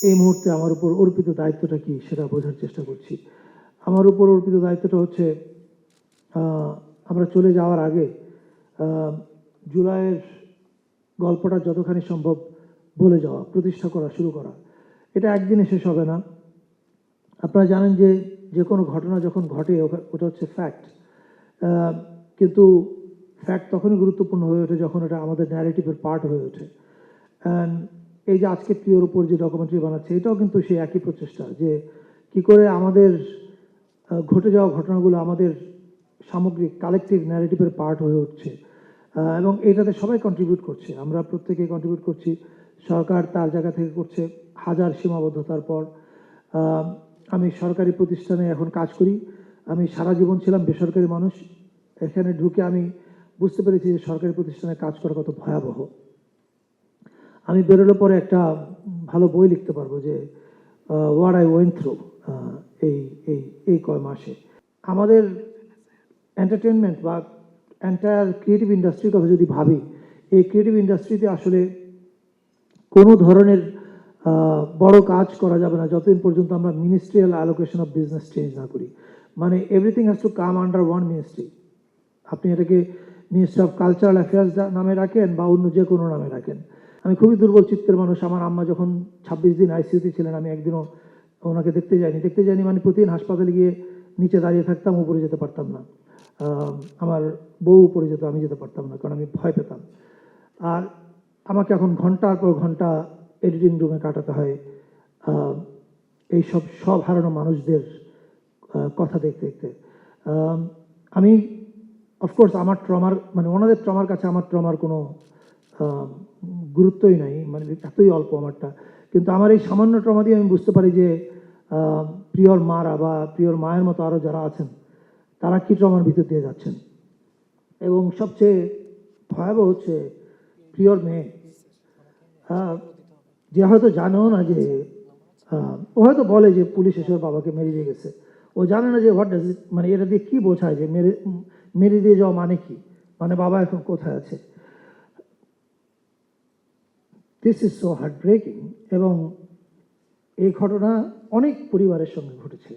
এই মুহূর্তে আমার উপর অর্পিত দায়িত্বটা কি সেটা বোঝার চেষ্টা করছি। আমার উপর অর্পিত দায়িত্বটা হচ্ছে আমরা চলে যাওয়ার আগে জুলাইয়ের গল্পটা যতখানি সম্ভব বলে যাওয়া, প্রতিষ্ঠা করা, শুরু করা। এটা একদিনে শেষ হবে না। আপনারা জানেন যে যে কোনো ঘটনা যখন ঘটে ওটা হচ্ছে ফ্যাক্ট, কিন্তু ফ্যাক্ট তখনই গুরুত্বপূর্ণ হয়ে ওঠে যখন এটা আমাদের ন্যারেটিভের পার্ট হয়ে ওঠে। অ্যান্ড এই যে আজকে প্রিয়র উপর যে ডকুমেন্টারি বানাচ্ছে, এটাও কিন্তু সেই একই প্রচেষ্টা যে কি করে আমাদের ঘটে যাওয়া ঘটনাগুলো আমাদের সামগ্রিক কালেকটিভ ন্যারেটিভের পার্ট হয়ে উঠছে, এবং এটাতে সবাই কন্ট্রিবিউট করছে। আমরা প্রত্যেকেই কন্ট্রিবিউট করছি। সরকার তার জায়গা থেকে করছে, হাজার সীমাবদ্ধতার পর। আমি সরকারি প্রতিষ্ঠানে এখন কাজ করি। আমি সারা জীবন ছিলাম বেসরকারি মানুষ। এখানে ঢুকে আমি বুঝতে পেরেছি যে সরকারি প্রতিষ্ঠানে কাজ করা কত ভয়াবহ। আমি বেরোলে পরে একটা ভালো বই লিখতে পারবো যে হোয়াট আই ওয়েন্ট থ্রু এই এই এই কয় মাসে। আমাদের এন্টারটেনমেন্ট বা এন্টায়ার ক্রিয়েটিভ ইন্ডাস্ট্রির কথা যদি ভাবি, এই ক্রিয়েটিভ ইন্ডাস্ট্রিতে আসলে কোনো ধরনের বড় কাজ করা যাবে না যতদিন পর্যন্ত আমরা ministerial allocation of business change না করি। মানে everything has to come under one ministry. আপনি এটাকে মিনিস্ট্রি অফ কালচারাল অ্যাফেয়ার্স নামে রাখেন বা অন্য যে কোনো নামে রাখেন। আমি খুবই দুর্বল চিত্তের মানুষ। আমার আম্মা যখন 26 দিন আইসিইউতে ছিলেন, আমি একদিনও ওনাকে দেখতে যাইনি মানে প্রতিদিন হাসপাতালে গিয়ে নিচে দাঁড়িয়ে থাকতাম, উপরে যেতে পারতাম না। আমার বউ উপরে যেত, আমি যেতে পারতাম না, কারণ আমি ভয় পেতাম। আর আমাকে এখন ঘন্টার পর ঘন্টা এডিটিং রুমে কাটাতে হয় এই সব হারানো মানুষদের কথা দেখতে দেখতে। আমি অফকোর্স আমার ট্রমার মানে ওনাদের ট্রমার কাছে আমার ট্রমার কোনো গুরুত্বই নাই, মানে এতই অল্প আমারটা। কিন্তু আমার এই সামান্য ট্রমা দিয়ে আমি বুঝতে পারি যে প্রিয়র মারা বা প্রিয়র মায়ের মতো আরও যারা আছেন তারা কি ট্রমার ভিতর দিয়ে যাচ্ছেন। এবং সবচেয়ে ভয়াবহ হচ্ছে প্রিয়র মেয়ে, যে হয়তো জানেও না যে ও হয়তো বলে যে পুলিশ এসে ওর বাবাকে মেরে দিয়ে গেছে। ও জানে না যে হোয়াট ডাজ ইট, মানে এটা দিয়ে কী বোঝায় যে মেরে দিয়ে যাওয়া মানে কি, মানে বাবা এখন কোথায় আছে। This is so heart breaking. এবং এই ঘটনা অনেক পরিবারের সঙ্গে ঘটেছে।